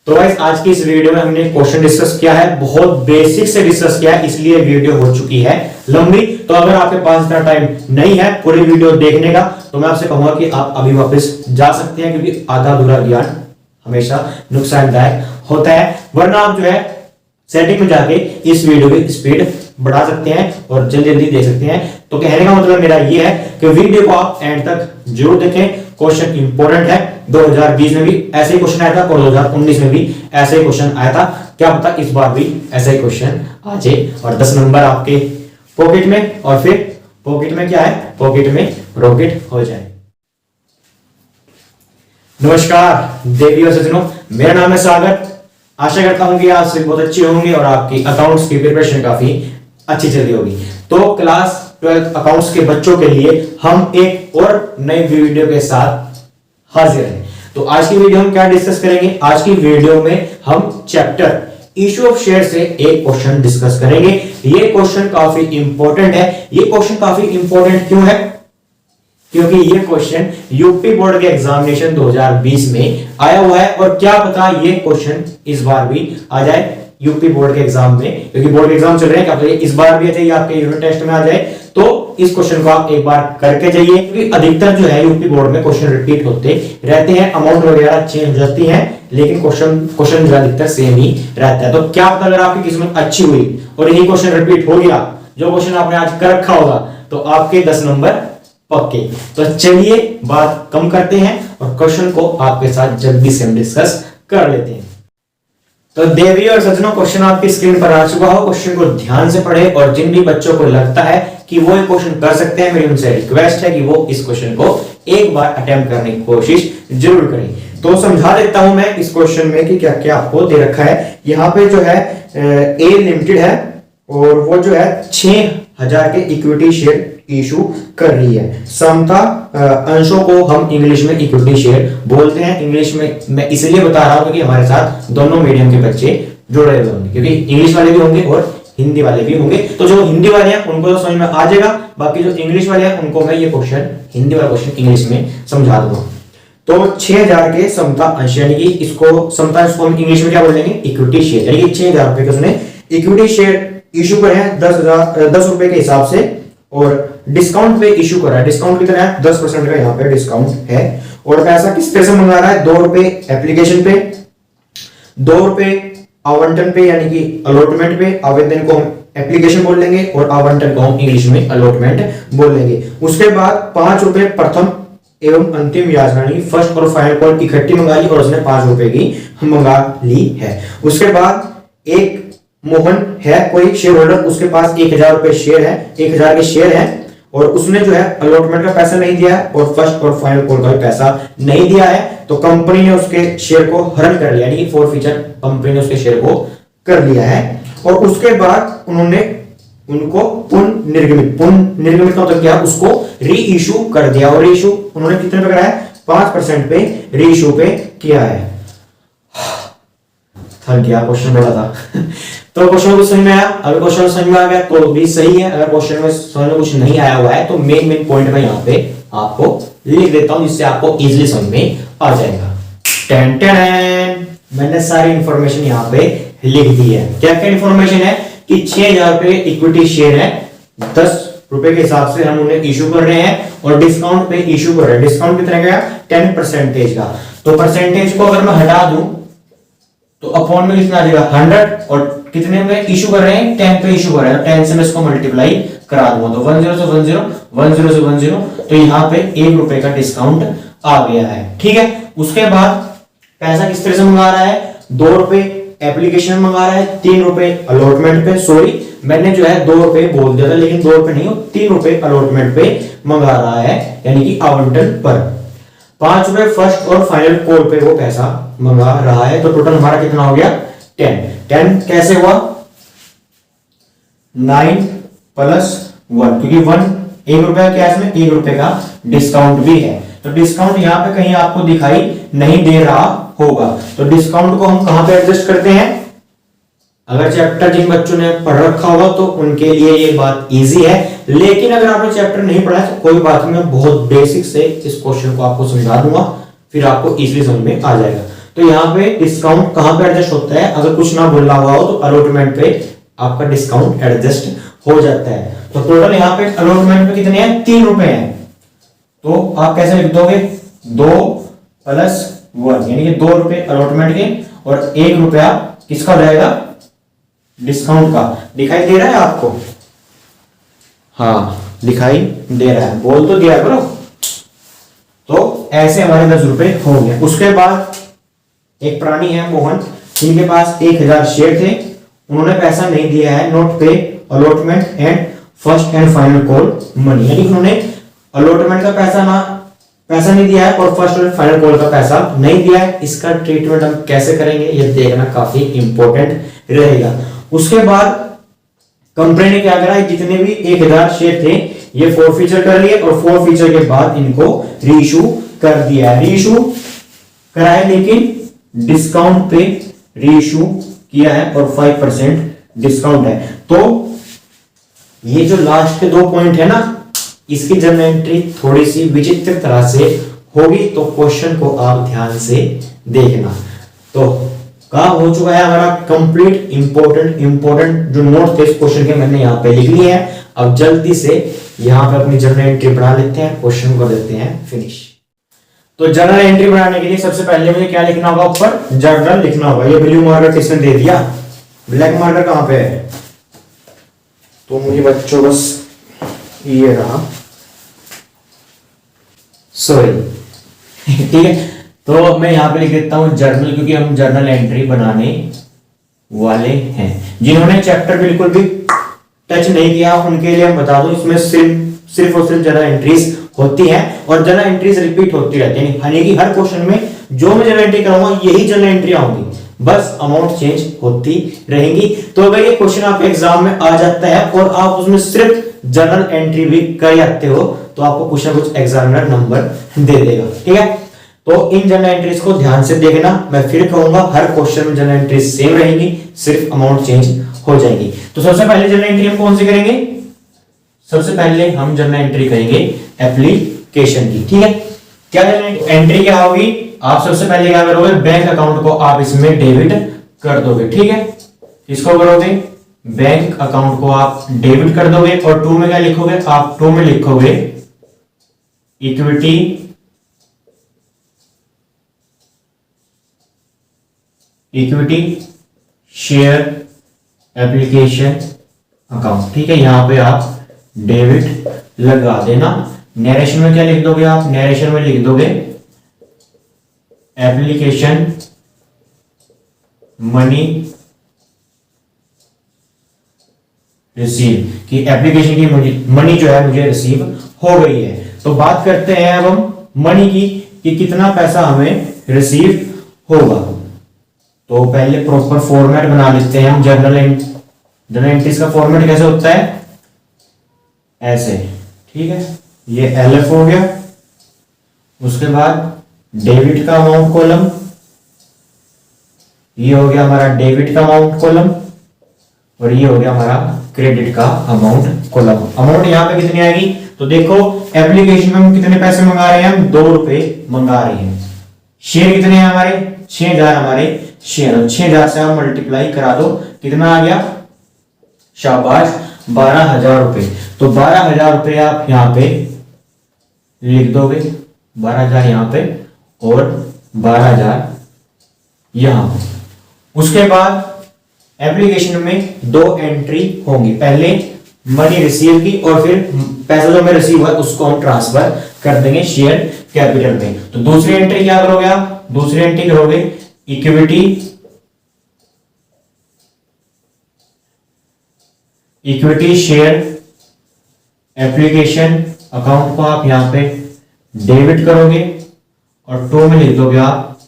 तो गाइस आज की इस वीडियो में हमने क्वेश्चन डिस्कस किया है, बहुत बेसिक से डिस्कस किया है, इसलिए वीडियो हो चुकी है लंबी। तो अगर आपके पास इतना टाइम नहीं है पूरी वीडियो देखने का तो मैं आपसे कहूंगा कि आप अभी वापस जा सकते हैं, क्योंकि आधा अधूरा ज्ञान हमेशा नुकसानदायक होता है। वरना आप जो है सेटिंग में जाके इस वीडियो की स्पीड बढ़ा सकते हैं और जल्दी जल्दी देख सकते हैं। तो कहने का मतलब मेरा ये है कि वीडियो को आप एंड तक जरूर देखें। क्वेश्चन इंपॉर्टेंट है, 2020 में भी ऐसे ही क्वेश्चन आया था और 2019 में भी ऐसे ही क्वेश्चन आया था। क्या पता इस बार भी ऐसा ही क्वेश्चन आ जाए और 10 नंबर आपके पॉकेट में, और फिर पॉकेट में क्या है, पॉकेट में रॉकेट हो जाए। नमस्कार देवी और सज्जनों, मेरा नाम है सागर। आशा करता हूं कि आप सभी बहुत अच्छे होंगे और आपकी अकाउंट्स की प्रिपरेशन काफी अच्छी चल रही होगी। तो क्लास 12 अकाउंट्स के बच्चों के लिए हम एक और नई वीडियो के साथ हाजिर हैं। तो आज की वीडियो हम क्या डिस्कस करेंगे? आज की वीडियो में हम चैप्टर इशू ऑफ शेयर से एक क्वेश्चन डिस्कस करेंगे। ये क्वेश्चन काफी इंपॉर्टेंट है। ये क्वेश्चन काफी इंपॉर्टेंट क्यों है? क्योंकि ये क्वेश्चन यूपी बोर्ड के एग्जामिनेशन 2020 में आया हुआ है और क्या पता ये क्वेश्चन इस बार भी आ जाए यूपी बोर्ड के एग्जाम में, क्योंकि बोर्ड के एग्जाम चल रहे हैं। क्या पता इस बार भी आ जाए, आपके यूनिट टेस्ट में आ जाए। तो इस क्वेश्चन को आप एक बार करके जाइए, क्योंकि अधिकतर जो है यूपी बोर्ड में क्वेश्चन रिपीट होते रहते हैं, अमाउंट वगैरह चेंज हो जाती है, लेकिन क्वेश्चन जो अधिकतर सेम ही रहता है। तो क्या पता अगर आपकी किस्मत अच्छी हुई और यही क्वेश्चन रिपीट हो गया, जो क्वेश्चन आपने आज कर रखा होगा, तो आपके 10 नंबर पक्के। तो चलिए बात कम करते हैं और क्वेश्चन को आपके साथ जल्दी से हम डिस्कस कर लेते हैं। तो देवी और सज्जनों, क्वेश्चन आपकी स्क्रीन पर आ चुका हो। क्वेश्चन को ध्यान से पढ़े और जिन भी बच्चों को लगता है कि वो ये क्वेश्चन कर सकते हैं, मेरी उनसे रिक्वेस्ट है कि वो इस क्वेश्चन को एक बार अटेम्प्ट करने की कोशिश जरूर करें। तो समझा देता हूं मैं इस क्वेश्चन में कि क्या क्या आपको दे रखा है। यहाँ पे जो है ए लिमिटेड है और वो जो है 6000 के इक्विटी शेयर इशू कर रही है। समता अंशों को हम इंग्लिश में इक्विटी शेयर बोलते हैं। इंग्लिश में मैं इसलिए बता रहा हूं कि हमारे साथ दोनों मीडियम के बच्चे जुड़े हुए होंगे, क्योंकि इंग्लिश वाले भी होंगे और हिंदी वाले भी होंगे। तो जो हिंदी वाले हैं उनको तो समझ में आ जाएगा, बाकी जो इंग्लिश वाले हैं उनको मैं ये क्वेश्चन हिंदी वाला क्वेश्चन इंग्लिश में समझा दूंगा। तो 6000 के समता अंश, यानी कि इसको समता अंश को हम इंग्लिश में क्या बोलेंगे, इक्विटी शेयर, यानी कि 6000 रुपए के उसने इक्विटी शेयर इशू करे हैं 10 रुपए के हिसाब से, और डिस्काउंट पे इशू कर रहा है। डिस्काउंट कितना है? 10% का यहाँ पे डिस्काउंट है। और पैसा किस तरह से मंगा रहा है? 2 रुपए एप्लीकेशन पे, 2 रुपए आवंटन पे, यानी कि अलॉटमेंट पे। आवेदन को हम एप्लीकेशन बोल लेंगे और आवंटन को हम इंग्लिश में अलॉटमेंट बोल लेंगे। उसके बाद 5 रुपए प्रथम एवं अंतिम ब्याज, यानी फर्स्ट और फाइनल कॉल इकट्ठी मंगा ली और उसने 5 रुपए की मंगा ली है। उसके बाद एक मोहन है कोई शेयर होल्डर, उसके पास 1000 रुपए शेयर है, 1000 के शेयर है, और उसने जो है अलॉटमेंट का पैसा नहीं दिया है और फर्स्ट और फाइनल कॉल का भी पैसा नहीं दिया है। तो कंपनी ने उसके शेयर को हरण कर लिया, यानी कि फॉरफीचर कंपनी ने उसके शेयर को कर लिया है। और उसके बाद उन्होंने उनको पुनर्निर्गमित का मतलब क्या, उसको री इशू कर दिया। और री इशू उन्होंने कितने पे करा है? 5% पे री इशू पे किया है। थक गया, क्वेश्चन बोला था तो क्वेश्चन को समझ में आया? अगर क्वेश्चन समझ में आ गया तो भी सही है। अगर क्वेश्चन में समझ में कुछ नहीं आया हुआ है तो मेन पॉइंट में यहाँ पे आपको लिख देता हूं, जिससे आपको इजीली समझ में आ जाएगा। टेन टेन, मैंने सारी इंफॉर्मेशन यहाँ पे लिख दी है। क्या क्या इंफॉर्मेशन है कि 6000 रुपए इक्विटी शेयर है, 10 रुपए के हिसाब से हम उन्हें इशू कर रहे हैं और डिस्काउंट पे इशू कर रहे हैं। डिस्काउंट कितना का? 10% का। तो परसेंटेज को अगर मैं हटा दूं तो अपॉन में कितना आ जाएगा? 100, और कितने में इशू कर रहे हैं? 10 पे इशू कर रहे हैं, 10 से मैं इसको मल्टीप्लाई करा दूंगा तो 10 से 10, 10 से 10, तो यहाँ पे 1 रुपए का डिस्काउंट आ गया है। ठीक है। उसके बाद पैसा किस तरह से मंगा रहा है? 2 रुपए एप्लीकेशन मंगा रहा है, 3 रुपए अलॉटमेंट पे, सॉरी मैंने जो है 2 रुपए बोल दिया था, लेकिन 2 रुपए नहीं हो, 3 रुपए अलॉटमेंट पे मंगा रहा है, यानी कि आवंटन पर। 5 रुपए फर्स्ट और फाइनल कॉल पे वो पैसा मंगा रहा है। तो टोटल हमारा कितना हो गया? 10 कैसे हुआ? 9 + 1, क्योंकि 1 रुपए क्या है इसमें? 1 रुपए का डिस्काउंट भी है। तो डिस्काउंट यहाँ पे कहीं आपको दिखाई नहीं दे रहा होगा, तो डिस्काउंट को हम कहां पे एडजस्ट करते हैं? अगर चैप्टर जिन बच्चों ने पढ़ रखा होगा तो उनके लिए ये बात इजी है, लेकिन अगर आपने चैप्टर नहीं पढ़ा है तो कोई बात नहीं, मैं बहुत बेसिक से इस क्वेश्चन को आपको समझा दूंगा, फिर आपको इजीली समझ में आ जाएगा। तो यहाँ पे डिस्काउंट कहां पे एडजस्ट होता है, अगर कुछ ना बोलना हुआ हो तो अलॉटमेंट पे आपका डिस्काउंट एडजस्ट हो जाता है। तो टोटल यहाँ पे अलॉटमेंट पे कितने हैं, 3 रुपए हैं। तो आप कैसे लिख दोगे, 2 + 1 यानी कि 2 रुपए अलॉटमेंट के और 1 रुपया किसका हो जाएगा, डिस्काउंट का। दिखाई दे रहा है आपको, हाँ दिखाई दे रहा है, बोल तो दिया करो। तो ऐसे हमारे 10 रुपए हो गए। उसके बाद एक प्राणी है मोहन, जिनके पास 1000 शेयर थे, उन्होंने पैसा नहीं दिया है, नॉट पे allotment and first and final call money, यानी उन्होंने अलॉटमेंट का पैसा नहीं दिया है और फर्स्ट और फाइनल कॉल का पैसा नहीं दिया है। इसका ट्रीटमेंट हम कैसे करेंगे ये देखना काफी इंपॉर्टेंट रहेगा। उसके बाद कंपनी ने क्या करा, जितने भी 1000 शेयर थे ये फॉरफीचर कर लिए और फॉरफीचर के बाद इनको रीइशू कर दिया है। रीइशू करा है लेकिन डिस्काउंट पे रीइशू किया है और 5% डिस्काउंट है। तो ये जो लास्ट के 2 पॉइंट है ना, इसकी जर्नल एंट्री थोड़ी सी विचित्र तरह से होगी, तो क्वेश्चन को आप ध्यान से देखना। तो काम हो चुका है हमारा कंप्लीट, इंपॉर्टेंट जो नोट थे इस क्वेश्चन के मैंने यहाँ पे लिख लिए हैं। अब जल्दी से यहाँ पे अपनी जर्नल एंट्री बना लेते हैं, क्वेश्चन को देते हैं फिनिश। तो जर्नल एंट्री बनाने के लिए सबसे पहले मुझे क्या लिखना होगा, ऊपर जर्नल लिखना होगा। ये ब्लू मार्कर किसने दे दिया, ब्लैक मार्कर कहां पे है, तो मुझे बच्चों बस ये रहा, सॉरी ठीक है। तो अब मैं यहाँ पे लिख देता हूं जर्नल, क्योंकि हम जर्नल एंट्री बनाने वाले हैं। जिन्होंने चैप्टर बिल्कुल भी टच नहीं किया उनके लिए हम बता दूं, इसमें सिर्फ और सिर्फ जर्नल एंट्रीज होती हैं और जर्नल एंट्रीज रिपीट होती रहती है, यानी कि हर क्वेश्चन में जो मैं जर्नल एंट्री कराऊंगा यही जर्नल एंट्री आऊंगी, बस अमाउंट चेंज होती रहेंगी। तो अगर ये क्वेश्चन आपके एग्जाम में आ जाता है और आप उसमें सिर्फ जर्नल एंट्री भी कर जाते हो तो आपको कुछ ना कुछ एग्जामिनर नंबर दे देगा, ठीक है। तो इन जर्नल एंट्रीज को ध्यान से देखना। मैं फिर कहूंगा हर क्वेश्चन में जर्नल एंट्रीज सेम रहेंगी, सिर्फ अमाउंट चेंज हो जाएगी। तो सबसे पहले जर्नल एंट्री हम कौन सी करेंगे, सबसे पहले हम जर्नल एंट्री करेंगे एप्लीकेशन की, ठीक है। क्या जर्नल एंट्री क्या होगी, आप सबसे पहले क्या करोगे, बैंक अकाउंट को आप इसमें डेबिट कर दोगे, ठीक है। इसको करोगे, बैंक अकाउंट को आप डेबिट कर दोगे और 2 में क्या लिखोगे, आप 2 में लिखोगे इक्विटी शेयर एप्लीकेशन अकाउंट, ठीक है। यहां पे आप डेबिट लगा देना। नरेशन में क्या लिख दोगे आप, नरेशन में लिख दोगे एप्लीकेशन मनी रिसीव, कि एप्लीकेशन की मनी जो है मुझे रिसीव हो गई है। तो बात करते हैं अब हम मनी की, कि कितना पैसा हमें रिसीव होगा। तो पहले प्रॉपर फॉर्मेट बना लेते हैं हम। जर्नल एंट्रीज का फॉर्मेट कैसे होता है, ऐसे, ठीक है। ये एलएफ हो गया, उसके बाद डेबिट का अमाउंट कॉलम, ये हो गया हमारा डेबिट का अमाउंट कॉलम और ये हो गया हमारा क्रेडिट का अमाउंट कॉलम। अमाउंट यहां पे कितनी आएगी, तो देखो एप्लीकेशन में हम कितने पैसे मंगा रहे हैं, हम 2 रुपए मंगा रहे हैं। शेयर कितने हैं हमारे, 6000 हमारे शेयर, 6000 से आप मल्टीप्लाई करा दो, कितना आ गया, शाबाश 12000 रुपए। तो 12000 रुपए आप यहां पे लिख दोगे, 12000 यहां पे और 12000 यहां पे। उसके बाद एप्लीकेशन में 2 एंट्री होंगी, पहले मनी रिसीव की और फिर पैसा जो हमें रिसीव हुआ उसको हम ट्रांसफर कर देंगे शेयर कैपिटल में। तो दूसरी एंट्री क्या करोगे आप, दूसरी एंट्री करोगे इक्विटी शेयर एप्लीकेशन अकाउंट को आप यहां पे डेबिट करोगे और 2 में लिख दोगे आप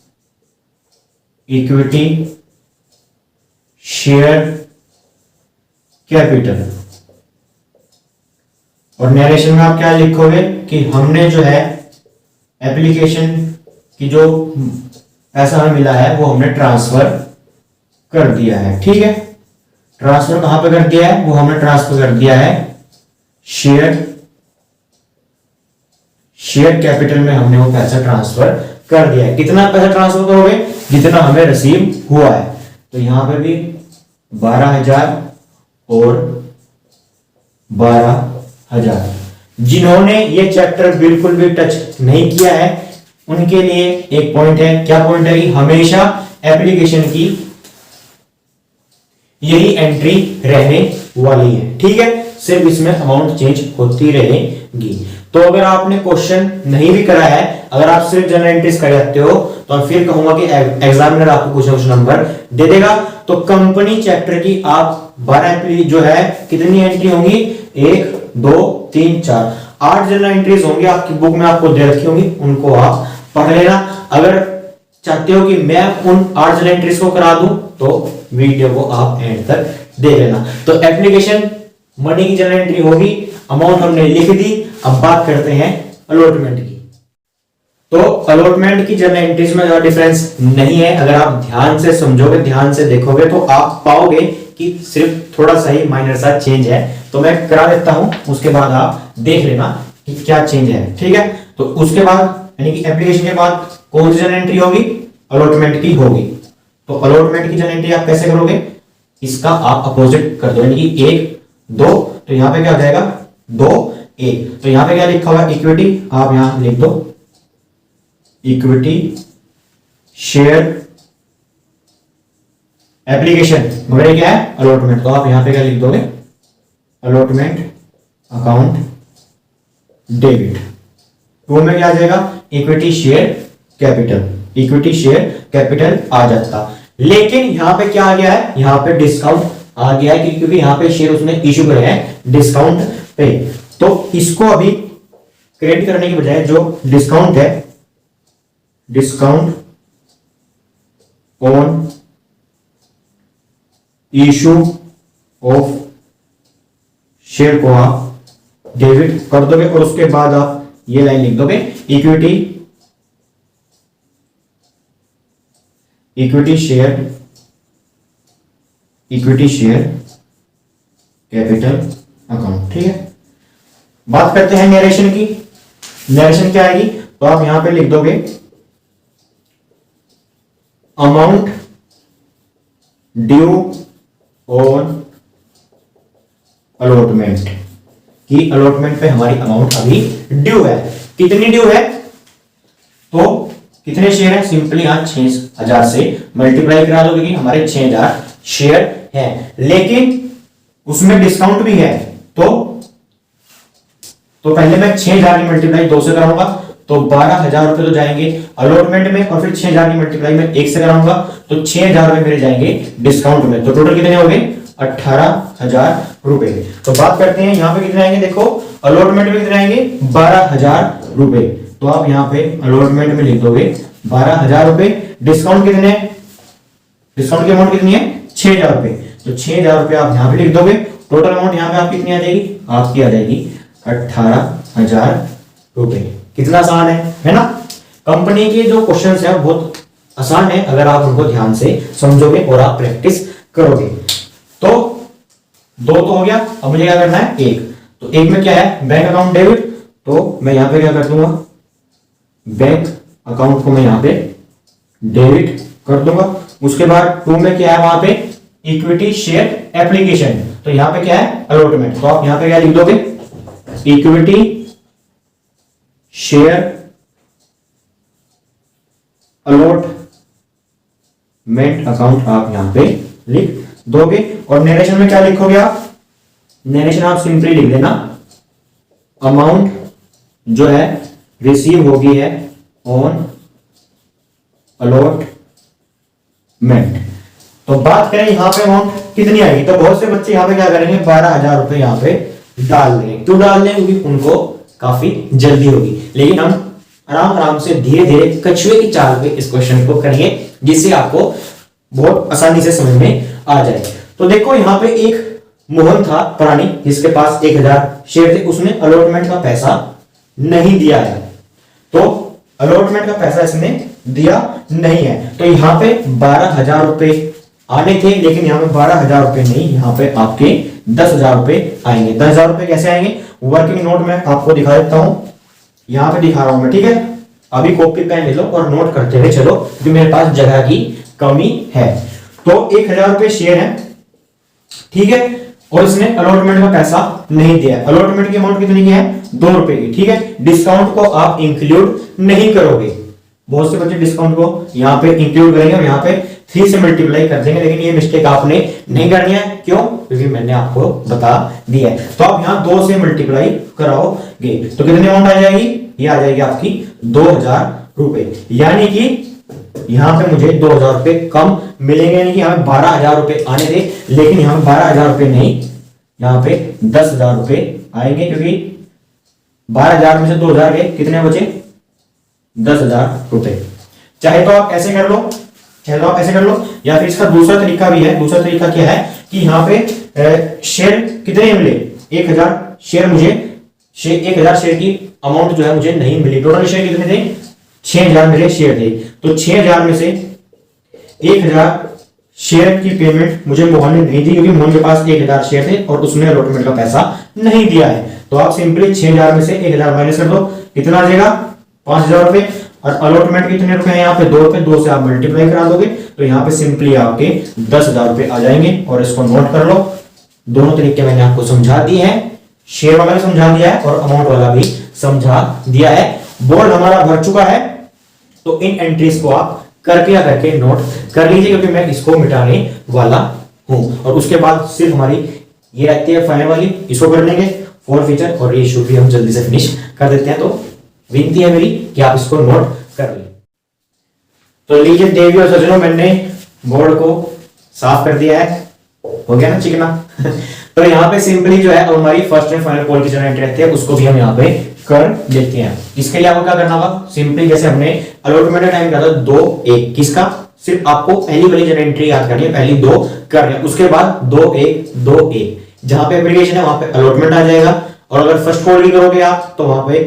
इक्विटी शेयर कैपिटल। और नरेशन में आप क्या लिखोगे कि हमने जो है एप्लीकेशन की जो पैसा हमें मिला है वो हमने ट्रांसफर कर दिया है, ठीक है। ट्रांसफर कहां पे कर दिया है, वो हमने ट्रांसफर कर दिया है शेयर कैपिटल में, हमने वो पैसा ट्रांसफर कर दिया है। कितना पैसा ट्रांसफर करोगे, जितना हमें रिसीव हुआ है। तो यहां पे भी 12,000 और 12,000। जिन्होंने ये चैप्टर बिल्कुल भी टच नहीं किया है उनके लिए एक पॉइंट है, क्या पॉइंट है कि हमेशा एप्लीकेशन की यही एंट्री रहने वाली है, ठीक है। सिर्फ इसमें अमाउंट चेंज होती रहेगी। तो अगर आपने क्वेश्चन नहीं भी करा है, अगर आप सिर्फ जनरल एंट्रीज कर जाते हो तो फिर कहूंगा कि एग्जामिनर आपको कुछ ना कुछ नंबर दे देगा। तो कंपनी चैप्टर की आप 12 जो है कितनी एंट्री होंगी, 1 2 3 4 8 जनरल एंट्रीज होंगी आपकी बुक में, आपको दे रखी होंगी, उनको आप पढ़ लेना। अगर चाहते हो कि मैं उन 8 जनरल एंट्रीज को करा दूं तो वीडियो को आप एंड तक देख लेना। तो एप्लीकेशन मनी की जनरल एंट्री होगी, अमाउंट हमने लिख दी। अब बात करते हैं अलॉटमेंट की। तो अलॉटमेंट की जनरल एंट्रीज में ज्यादा डिफरेंस नहीं है। अगर आप ध्यान से समझोगे, ध्यान से देखोगे तो आप पाओगे कि सिर्फ थोड़ा सा ही माइनर सा चेंज है। तो मैं करा देता हूं, उसके बाद आप देख लेना कि क्या चेंज है, ठीक है। तो उसके बाद यानी कि एप्लीकेशन के बाद कौन सी जनरल एंट्री होगी, अलॉटमेंट की होगी। तो अलॉटमेंट की जनरल एंट्री आप कैसे करोगे, इसका आप अपोजिट कर दो, यानी कि 1 2, तो यहां पे क्या हो जाएगा 2 1। तो यहां पे क्या लिखा हुआ है, इक्विटी, आप यहां लिख दो इक्विटी शेयर एप्लीकेशन, मगर क्या है अलॉटमेंट। तो आप यहां पे क्या लिख दोगे, अलॉटमेंट अकाउंट डेबिट। तो में क्या आ जाएगा, equity share capital, equity share capital आ जाता। लेकिन यहां पे क्या आ गया है, यहां पे डिस्काउंट आ गया है क्योंकि यहां पे शेयर उसने इशू करे हैं डिस्काउंट पे। तो इसको अभी क्रेडिट करने की बजाय जो डिस्काउंट है, discount on issue of share को आप डेबिट कर दोगे और उसके बाद आप ये लाइन लिख दोगे, इक्विटी शेयर कैपिटल अकाउंट, ठीक है। बात करते हैं नरेशन की। नरेशन क्या आएगी, तो आप यहां पे लिख दोगे अमाउंट ड्यू ऑन अलॉटमेंट, कि अलॉटमेंट पे हमारी अमाउंट अभी ड्यू है। कितनी ड्यू है, तो कितने शेयर है, सिंपली यहां 6,000 से मल्टीप्लाई करा दोगे कि हमारे 6,000 शेयर है। लेकिन उसमें डिस्काउंट भी है, तो पहले मैं 6,000 की मल्टीप्लाई 2 से कराऊंगा तो 12,000 रुपए तो जाएंगे अलॉटमेंट में, और फिर 6,000 की मल्टीप्लाई में 1 से कराऊंगा तो 6,000 रुपए मेरे जाएंगे डिस्काउंट में। तो टोटल कितने हो गए, 18,000 रुपए। तो बात करते हैं यहां पे कितने आएंगे, देखो अलॉटमेंट में कितने आएंगे, 12,000 रुपए। तो आप यहां पे अलॉटमेंट में लिख दोगे 12,000 रुपए। डिस्काउंट कितने, डिस्काउंट की अमाउंट कितनी है, 6,000 रुपए। तो 6,000 रुपए आप यहां पे लिख दोगे। टोटल अमाउंट यहां पे आप कितनी आ जाएगी, आपकी आ जाएगी 18,000 रुपए। कितना आसान है ना। कंपनी के जो क्वेश्चंस है बहुत आसान है अगर आप उनको ध्यान से समझोगे और आप प्रैक्टिस करोगे। तो 2 तो हो गया, अब मुझे क्या करना है 1। तो 1 में क्या है, बैंक अकाउंट डेबिट, तो मैं यहां पे क्या कर दूंगा, बैंक अकाउंट को मैं यहां पे डेबिट कर दूंगा। उसके बाद 2 में क्या है, वहां पे इक्विटी शेयर एप्लीकेशन, तो यहां पे क्या है अलॉटमेंट। तो आप यहां पे क्या लिख दोगे, इक्विटी शेयर अलॉटमेंट अकाउंट आप यहां पे लिख दोगे। और नरेशन में क्या लिखोगे आप, नरेशन आप सिंपली लिख देना अमाउंट जो है रिसीव होगी है ऑन अलॉटमेंट। तो बात करें यहां पे अमाउंट कितनी आएगी, तो बहुत से बच्चे यहां पे क्या करेंगे, 12,000 रुपए यहां पे डाल देंगे। क्यों डाल देंगे, क्योंकि उनको काफी जल्दी होगी। लेकिन हम आराम आराम से धीरे धीरे कछुए की चाल पे इस क्वेश्चन को करिए, जिससे आपको बहुत आसानी से समझ में आ जाए। तो देखो यहां पे एक मोहन था प्राणी, जिसके पास 1,000 शेयर थे, उसने अलॉटमेंट का पैसा नहीं दिया है। तो अलॉटमेंट का पैसा इसने दिया नहीं है, तो यहां पे 12,000 रुपए आने थे, लेकिन यहां पे 12,000 रुपए नहीं, यहां पे आपके 10,000 रुपए आएंगे। 10,000 रुपए कैसे आएंगे, वर्किंग नोट में आपको दिखा देता हूं, यहां पे दिखा रहा हूं मैं, ठीक है। अभी कॉपी पेन ले लो और नोट करते हुए चलो, क्योंकि मेरे पास जगह की कमी है। तो 1000 रुपए शेयर है, ठीक है, और इसने अलॉटमेंट का पैसा नहीं दिया। अलॉटमेंट की अमाउंट कितनी की है? 2 रुपए की, ठीक है। डिस्काउंट को आप इंक्लूड नहीं करोगे, बहुत से बच्चे डिस्काउंट को यहाँ पे इंक्लूड करेंगे और यहाँ पे 3 से मल्टीप्लाई कर देंगे, लेकिन ये मिस्टेक आपने नहीं करनी है। क्यों? क्योंकि मैंने आपको बता दिया है। तो आप यहाँ 2 से मल्टीप्लाई कराओगे तो कितनी अमाउंट आ जाएगी? ये आ जाएगी आपकी 2000 रुपए, यानी कि यहाँ पे मुझे 2000 रुपए कम मिलेंगे, यानी कि यहाँ 12,000 रुपए आने थे, लेकिन यहाँ 12,000 रुपए नहीं, यहाँ पे 10,000 रुपए आएंगे, क्योंकि 12,000 में से 2,000 गए, कितने बचे? 10,000 रुपए। चाहे तो आप ऐसे कर लो, चाहे तो आप ऐसे कर लो, या फिर इसका दूसरा तरीका भी है। दूसरा तरीका क्या है कि यहाँ पे शेयर कितने मिले? 1000 शेयर, मुझे 1000 शेयर की अमाउंट जो है मुझे नहीं मिली। टोटल शेयर कितने थे? 6000 मेरे शेयर थे। तो 6000 में से 1000 शेयर की पेमेंट मुझे मोहन ने नहीं दी, क्योंकि मोहन के पास 1000 शेयर थे और उसने अलॉटमेंट का पैसा नहीं दिया है। तो आप सिंपली 6000 में से 1000 माइनस कर दो, कितना आ जाएगा? 5000 रुपए। और अलॉटमेंट कितने रुपए हैं यहाँ पे? 2 रुपए। 2 से आप मल्टीप्लाई करा दोगे तो यहाँ पे सिंपली आपके 10,000 रुपए आ जाएंगे। और इसको नोट कर लो। दोनों तरीके मैंने आपको समझा दिए हैं, शेयर वाला भी समझा दिया है और अमाउंट वाला भी समझा दिया है। बोर्ड हमारा भर चुका है, तो इन एंट्रीज को आप कृपया करके नोट कर लीजिए, क्योंकि मैं इसको मिटाने वाला हूं। और उसके बाद सिर्फ हमारी ये रहती है फाइनल वाली, इसको कर लेंगे फोर फीचर, और ये इशू भी हम जल्दी से फिनिश कर देते हैं। तो विनती है मेरी कि आप इसको नोट कर लें। तो लीजिए देवी और सज्जनों, मैंने बोर्ड को साफ कर दिया है, हो गया ना चिकना। तो यहाँ पे सिंपली जो है हमारी फर्स्ट एंड फाइनल कॉल की जो एंट्री रहती है उसको भी हम यहाँ पे कर देते हैं। इसके लिए आपको क्या करना होगा? सिंपली जैसे हमने अलॉटमेंट का टाइम किया था 2-1, किसका? सिर्फ आपको पहली वाली जो एंट्री याद करनी है, पहली 2 कर रहे हैं, उसके बाद 2-1-2-1, जहां पे एप्लीकेशन है वहां पे अलॉटमेंट आ जाएगा। और अगर फर्स्ट कॉल भी करोगे आप तो वहां पे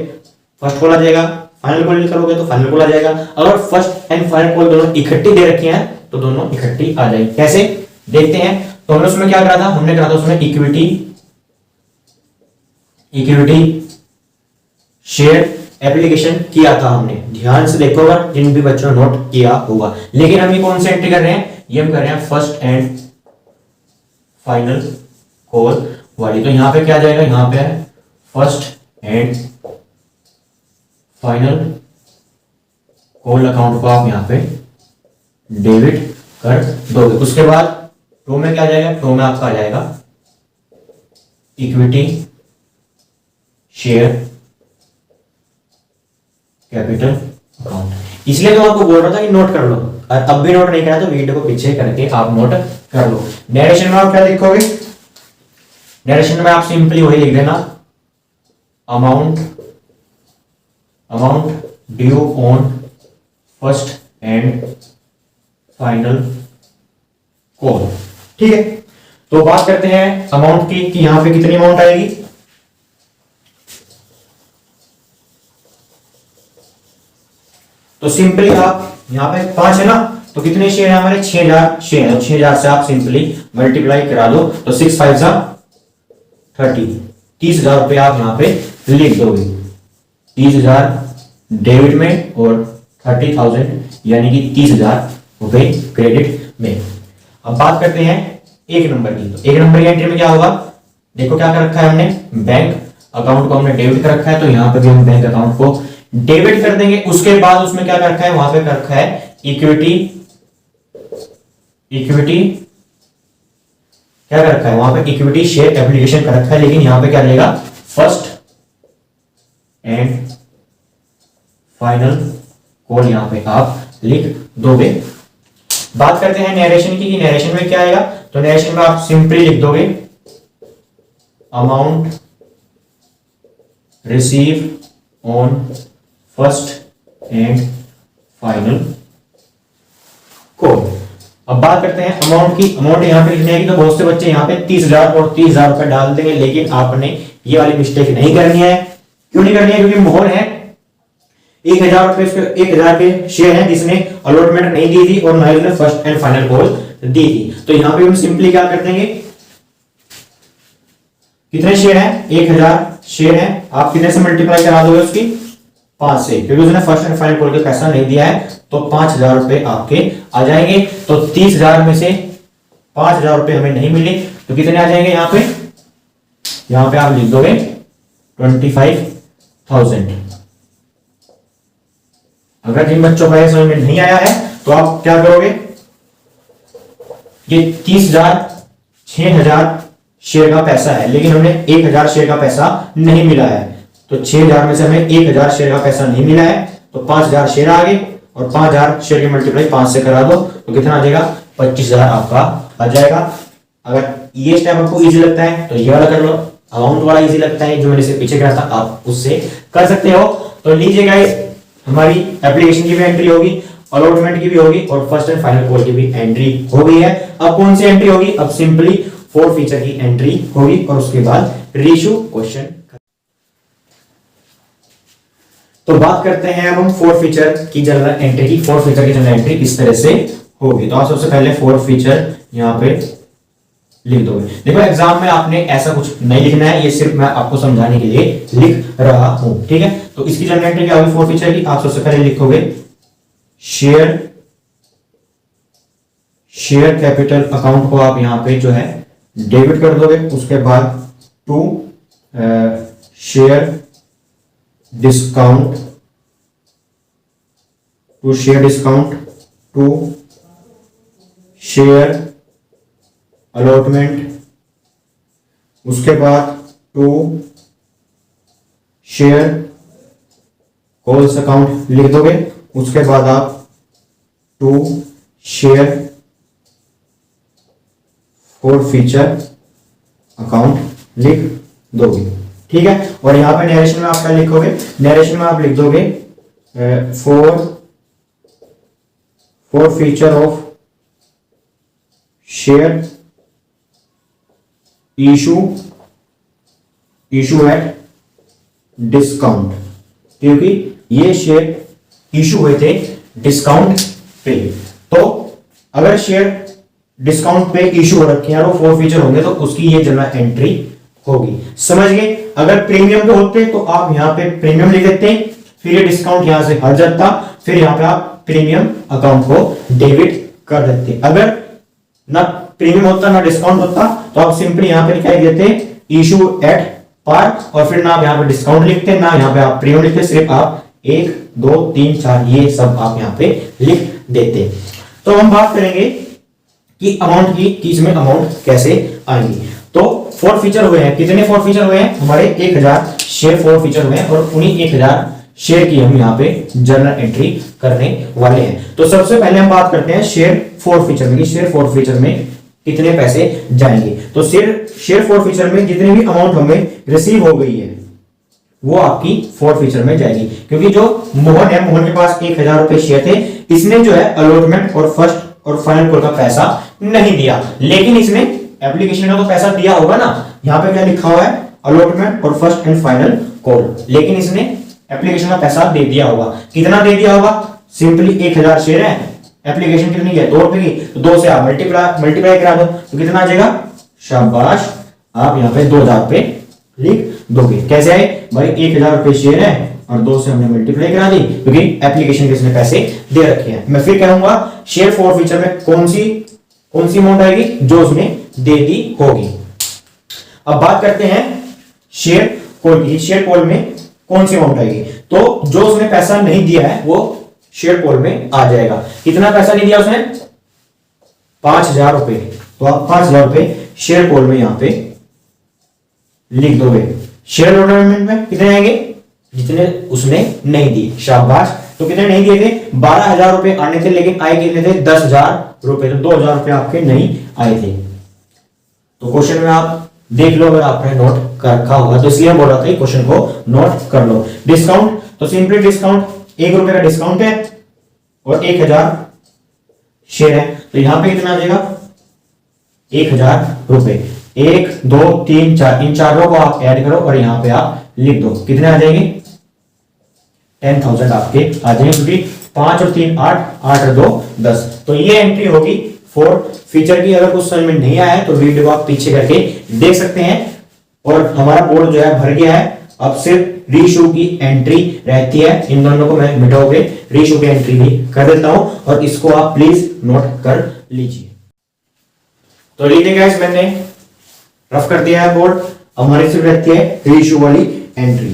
फर्स्ट कॉल आ जाएगा, फाइनल कॉल करोगे तो फाइनल कॉल आ जाएगा। अगर फर्स्ट एंड फाइनल कॉल दोनों इकट्ठी दे रखी है तो दोनों इकट्ठी आ जाएगी। कैसे देखते हैं? तो हमने उसमें क्या करा था? हमने करा था उसमें इक्विटी शेयर एप्लीकेशन किया था हमने, ध्यान से देखो अगर जिन भी बच्चों ने नोट किया होगा। लेकिन हम ये कौन सी एंट्री कर रहे हैं? ये हम कर रहे हैं फर्स्ट एंड फाइनल कॉल वाली। तो यहां पे क्या जाएगा? यहां पे है first and final call account को आप यहां पे डेबिट कर दोगे। उसके बाद टू में क्या जाएगा? टू में आपका आ जाएगा इक्विटी शेयर कैपिटल अकाउंट। इसलिए तो आपको बोल रहा था कि नोट कर लो, और अब भी नोट नहीं करा तो वीडियो को पीछे करके आप नोट कर लो। नरेशन में आप क्या लिखोगे? नरेशन में आप सिंपली वही लिख देना, amount due on first and final call, ठीक है। तो बात करते हैं अमाउंट की कि यहां पे कितनी अमाउंट आएगी। तो सिंपली आप यहां पे 5 है ना, तो कितने शेयर है हमारे? 6000 शेयर है। 6000 से आप सिंपली मल्टीप्लाई करा दो तो 6 5 जा 30, 30,000 रुपए आप यहां पे लिख दोगे। 30,000 डेबिट में और 30,000 यानी कि 30,000 रुपए क्रेडिट में। अब बात करते हैं एक नंबर की। तो एक नंबर की एंट्री में क्या होगा? देखो क्या कर रखा है हमने, बैंक अकाउंट को हमने डेबिट कर रखा है, तो यहां पे भी हम बैंक अकाउंट को डेबिट कर देंगे। उसके बाद उसमें क्या कर रखा है? वहां पे कर रखा है इक्विटी क्या कर रखा है? वहां पे इक्विटी शेयर एप्लीकेशन कर रखा है, लेकिन यहां पे क्या रहेगा? फर्स्ट एंड फाइनल कॉल यहां पे आप लिख दोगे। बात करते हैं नरेशन की, नरेशन में क्या आएगा? तो नरेशन में आप सिंपली लिख दोगे amount receive on first and final call. अब बात करते हैं अमाउंट की। अमाउंट यहां पे लिखने की, तो बहुत से बच्चे यहां पे 30,000 और 30,000 रुपए डाल देंगे, लेकिन आपने ये वाली मिस्टेक नहीं करनी है। क्यों नहीं करनी है? क्योंकि मोहर है 1000 रुपए, 1000 के शेयर है जिसने अलॉटमेंट नहीं दी थी और ना ही फर्स्ट एंड फाइनल कॉल दी थी। तो यहां पे हम सिंपली क्या कर देंगे? कितने शेयर है? 1000 शेयर है, आप कितने से मल्टीप्लाई करा दोगे उसकी? 5 से, क्योंकि उसने फर्स्ट एंड फाइनल कॉल का पैसा नहीं दिया है, तो 5,000 रुपए आपके आ जाएंगे। तो 30,000 में से 5,000 रुपए हमें नहीं मिले, तो कितने आ जाएंगे यहाँ पे? यहाँ पे आप लिख दोगे 25,000। अगर जिन बच्चों का समझ में नहीं आया है तो आप क्या करोगे, ये 30,000 6,000 शेयर का पैसा है, लेकिन हमें 1,000 शेयर का पैसा नहीं मिला है, तो 6,000 में से हमें 1,000 शेयर का पैसा नहीं मिला है, तो 5,000 शेयर आ गए, और 5,000 शेयर के मल्टीप्लाई 5 से करा दो, तो कितना आ जाएगा? 25,000 आपका आ जाएगा। अगर ये स्टेप आपको इजी लगता है तो ये वाला कर लो, अमाउंट वाला इजी लगता है जो मैंने से पीछे करा था आप उससे कर सकते हो। तो लीजिए गाइस, हमारी एप्लीकेशन की भी एंट्री होगी, अलॉटमेंट की भी होगी, और फर्स्ट एंड फाइनल कॉल की भी एंट्री हो गई है। अब कौन सी एंट्री होगी? अब सिंपली 4 फीचर की एंट्री होगी, और उसके बाद रीइश्यू क्वेश्चन। तो बात करते हैं अब हम 4 फीचर की जनरल एंट्री की। 4 फीचर की जनरल एंट्री इस तरह से होगी। तो आप सबसे पहले 4 फीचर यहां पे लिख दोगे। देखो एग्जाम में आपने ऐसा कुछ नहीं लिखना है, ये सिर्फ मैं आपको समझाने के लिए लिख रहा हूं, ठीक है। तो इसकी जनरल एंट्री क्या होगी 4 फीचर की? आप सबसे पहले लिखोगे शेयर कैपिटल अकाउंट को आप यहां पे जो है डेबिट कर दोगे। उसके बाद to share discount to share allotment, उसके बाद टू शेयर कॉल्स अकाउंट लिख दोगे। उसके बाद आप to share forfeiture account लिख दोगे, ठीक है। और यहां पे नरेशन में आप क्या लिखोगे? नरेशन में आप लिख दोगे for feature of share issue at discount, क्योंकि ये शेयर इशू हुए थे डिस्काउंट पे। तो अगर शेयर डिस्काउंट पे इशू हो रखे हैं और 4 फीचर होंगे तो उसकी ये जनरल एंट्री होगी। समझ गए? अगर प्रीमियम पे होते तो आप यहां पे प्रीमियम लिख देते, फिर ये डिस्काउंट यहां से हट जाता, फिर यहां पे आप प्रीमियम अकाउंट को डेबिट कर देते। अगर ना प्रीमियम होता ना डिस्काउंट होता तो आप सिंपली यहां पे क्या लिख देते? इशू एट पार, और फिर ना आप यहां पे डिस्काउंट लिखते ना यहां पे आप प्रीमियम लिखते, सिर्फ आप 1 2 3 4 ये सब आप यहां पे लिख देते। तो हम बात करेंगे कि अमाउंट की, इसमें अमाउंट कैसे आएंगी। तो 4 फीचर हुए हैं। कितने 4 फीचर हुए हैं? हमारे 1,000 शेयर 4 फीचर हुए हैं, और उन्हीं 1,000 शेयर की हम यहाँ पे जनरल एंट्री करने वाले हैं। तो सबसे पहले हम बात करते हैं शेयर 4 फीचर में, शेयर 4 फीचर में कितने पैसे जाएंगे। तो शेयर 4 फीचर में जितनी भी अमाउंट हमें रिसीव हो गई है वो आपकी 4 फीचर में जाएगी, क्योंकि जो मोहन है, मोहन के पास 1,000 रुपए शेयर थे, इसने जो है अलॉटमेंट और फर्स्ट और फाइनल कॉल का पैसा नहीं दिया, लेकिन इसने एप्लीकेशन का तो पैसा दिया होगा ना। यहां पे क्या लिखा हुआ है? अलॉटमेंट और फर्स्ट एंड फाइनल कॉल, लेकिन इसने एप्लीकेशन का पैसा दे दिया होगा। कितना दे दिया होगा? सिंपली 1,000 शेयर है, एप्लीकेशन कितनी है? 2 रुपए की, तो 2 से आप मल्टीप्लाई करा दो, तो कितना आ जाएगा? शाबाश, आप यहाँ पे 2,000 रुपए लिख दोगे। कैसे आए भाई? 1,000 रुपए शेयर है और 2 से हमने मल्टीप्लाई करा दी, क्योंकि एप्लीकेशन के इसने पैसे दे रखे हैं। मैं फिर कहूंगा शेयर 4 फीचर में कौन सी अमाउंट आएगी? जो उसने दे दी होगी। अब बात करते हैं शेयर कॉल की। शेयर कॉल में कौन सी अमाउंट आएगी? तो जो उसने पैसा नहीं दिया है वो शेयर कॉल में आ जाएगा। कितना पैसा नहीं दिया उसने? 5,000 रुपए। तो आप 5,000 रुपए शेयर कॉल में यहां पे लिख दोगे। शेयर अलॉटमेंट में कितने आएंगे? जितने उसने नहीं दिए। शाबाश। तो कितने नहीं दिए थे? 12,000 रुपए आने थे, लेकिन आए कितने थे? 10,000 रुपए। तो 2,000 रुपए आपके नहीं आए थे। तो क्वेश्चन में आप देख लो, अगर आपने नोट कर रखा होगा, तो इसलिए बोल रहा था क्वेश्चन को नोट कर लो। डिस्काउंट, तो सिंपली डिस्काउंट 1 रुपए का डिस्काउंट है और 1,000 शेयर है, तो यहां पे कितना आ जाएगा? 1,000 रुपए। 1 2 3 4, इन चारों को आप ऐड करो और यहां पे आप लिख दो। कितने आ जाएंगे? 10,000 आपके आ जाएंगे, क्योंकि 5 और 3 8, 8 और 2 10। तो ये एंट्री होगी 4 फीचर की। अगर कुछ समझ में नहीं आया तो वीडियो आप पीछे करके देख सकते हैं। और हमारा बोर्ड जो है भर गया है, अब सिर्फ रीइशू की एंट्री रहती है, इन दोनों को मैं मिटाओगे रीइशू की एंट्री भी कर देता हूं और इसको आप प्लीज नोट कर लीजिए। तो लीजिए गाइस, मैंने रफ कर दिया है बोर्ड। हमारी सिर्फ रहती है रीइशू वाली एंट्री।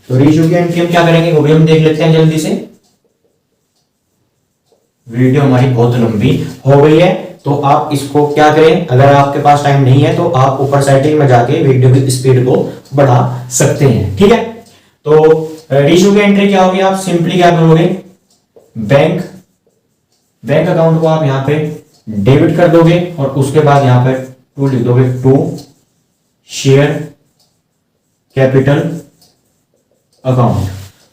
तो रीइशू की एंट्री हम क्या करेंगे वो भी हम देख लेते हैं जल्दी से। वीडियो हमारी बहुत लंबी हो गई है, तो आप इसको क्या करें, अगर आपके पास टाइम नहीं है तो आप ऊपर सेटिंग में जाके वीडियो की स्पीड को बढ़ा सकते हैं, ठीक है। तो रीइशू की एंट्री क्या होगी, आप सिंपली क्या करोगे, बैंक अकाउंट को आप यहां पे डेबिट कर दोगे और उसके बाद यहां पे टू लिख दोगे, टू शेयर कैपिटल अकाउंट।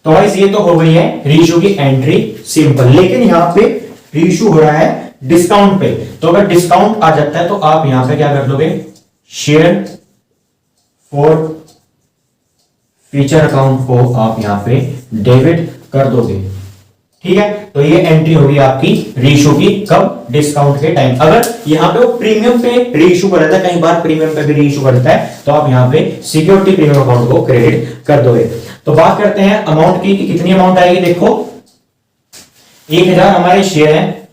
तो गाइस ये तो हो गई है रीइशू की एंट्री सिंपल। लेकिन यहां पे रीइशू हो रहा है डिस्काउंट पे, तो अगर डिस्काउंट आ जाता है तो आप यहां पे क्या कर दोगे, शेयर फॉर फीचर अकाउंट को आप यहां पे डेबिट कर दोगे, ठीक है। तो ये एंट्री होगी आपकी रीइशू की, कब, डिस्काउंट के टाइम। अगर यहां पे वो प्रीमियम पे रीइशू कर देता है, कई बार प्रीमियम पे भी रीइशू कर देता है, तो आप यहां पे सिक्योरिटी प्रीमियम अकाउंट को क्रेडिट कर दोगे। तो बात करते हैं अमाउंट की, कितनी अमाउंट आएगी। देखो 1000 हमारे शेयर हैं,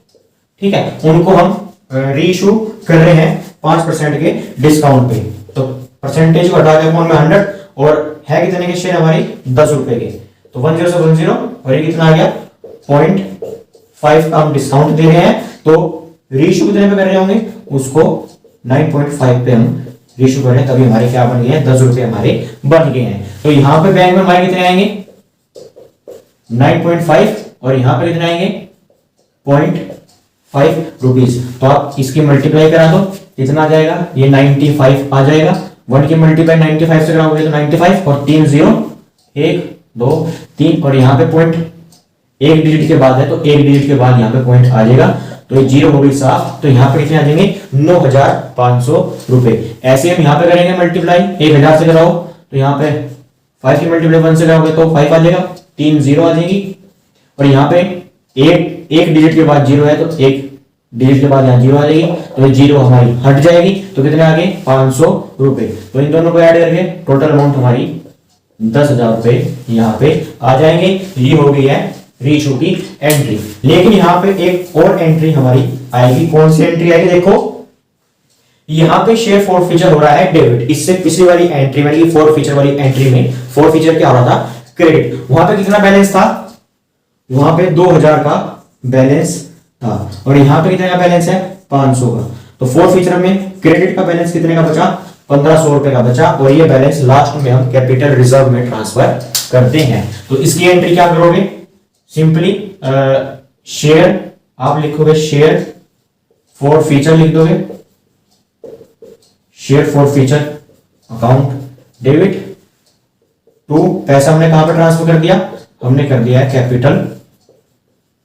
ठीक है, उनको हम रीइशू कर रहे हैं 5% के डिस्काउंट पे। तो परसेंटेज हटा के अमाउंट में 100 और है कितने के शेयर हमारी 10 रुपए के, तो 10 से 10 और ये कितना आ गया 0.5 का हम डिस्काउंट दे रहे हैं। तो रीइशू कितने पे कर रहे होंगे, उसको 9.5 पे हम रीइशू कर रहे हैं, तभी हमारे क्या बन गए हैं 10 रुपए हमारे बन गए हैं। तो यहां पे बैंक में हमारे कितने आएंगे 9.5 और यहां पे कितने आएंगे 0.5 रुपीज। तो आप इसकी मल्टीप्लाई करा दो, कितना आ जाएगा, ये 95 आ जाएगा। 1 की मल्टीप्लाई 95 से कराओगे तो 95 और 3 0 1 2 3 और यहाँ पे पॉइंट एक डिजिट के बाद है, तो एक डिजिट के बाद यहाँ पे पॉइंट आ जाएगा, तो ये 0 हो गई साफ। तो यहाँ पे कितने आ जाएंगे 9500 रुपए। ऐसे हम यहाँ पे करेंगे मल्टीप्लाई, 1000 से कराओ तो यहाँ पे 5 की मल्टीप्लाई 1 से कराओगे तो 5 आ जाएगा, 3 0 आ जाएगी और यहाँ पे एक डिजिट के बाद 0 है, तो एक डिजिट के बाद यहाँ 0 आ जाएगी, तो ये 0 हमारी हट जाएगी। तो कितने आ गए 500 रुपए। तो इन दोनों को ऐड करके टोटल अमाउंट हमारी 10,000 रुपए यहाँ पे आ जाएंगे। ये हो गई है रीइशू की एंट्री। लेकिन यहाँ पे एक और एंट्री हमारी आएगी, कौन सी एंट्री आएगी, देखो यहाँ पे शेयर फॉर फीचर हो रहा है डेबिट। इससे पिछली वाली एंट्री में, फॉर फीचर वाली एंट्री में फॉर फीचर क्या हो रहा था, क्रेडिट। वहां पे कितना बैलेंस था, वहां पे 2000 का बैलेंस था और यहाँ पे कितने का बैलेंस है 500 का। तो फॉर फीचर में क्रेडिट का बैलेंस कितने का बचा 1500 रुपए का बचा और ये बैलेंस लास्ट में हम कैपिटल रिजर्व में ट्रांसफर करते हैं। तो इसकी एंट्री क्या करोगे, सिंपली शेयर आप लिखोगे, शेयर फॉर फीचर लिख दोगे, share forfeiture account debit to, पैसा हमने कहां पर ट्रांसफर कर दिया, हमने कर दिया है कैपिटल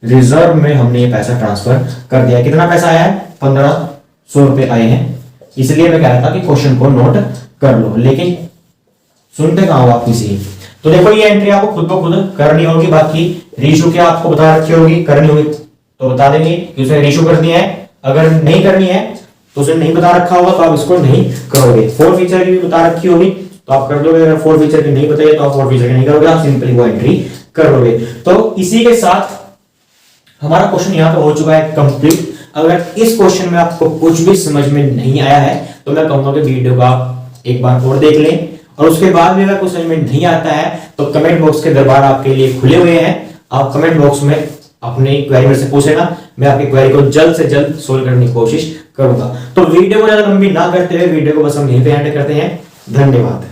रिजर्व में, हमने ये पैसा ट्रांसफर कर दिया। कितना पैसा आया है 1500 रुपए आए हैं। इसलिए मैं कह रहा था कि क्वेश्चन को नोट कर लो, लेकिन सुनते कहां हो आप किसी। तो देखो ये एंट्री आपको खुद ब खुद करनी होगी, बाकी रीइशू की आपको बता रखी होगी, करनी होगी तो बता देंगे कि उसे रीइशू करनी है। अगर नहीं करनी है तो उसे नहीं बता रखा होगा तो आप इसको नहीं करोगे। फोर फीचर की भी बता रखी होगी तो आप कर दोगे, अगर फोर फीचर की नहीं बताइए तो आप फोर फीचर की नहीं करोगे, आप सिंपली वो एंट्री कर दोगे। तो इसी के साथ हमारा क्वेश्चन यहाँ पे हो चुका है कंप्लीट। अगर इस क्वेश्चन में आपको कुछ भी समझ में नहीं आया है तो मैं कहूंगा कि वीडियो को आप एक बार और देख लें, और उसके बाद भी अगर कुछ समझ में नहीं आता है तो कमेंट बॉक्स के दरबार आपके लिए खुले हुए हैं। आप कमेंट बॉक्स में अपनी क्वेरी मेरे से पूछेगा, मैं आपकी क्वेरी को जल्द से जल्द सोल्व करने की कोशिश करूंगा। तो वीडियो को ज्यादा लंबी ना करते हुए वीडियो को बस हम यहीं पे एंड करते हैं। धन्यवाद।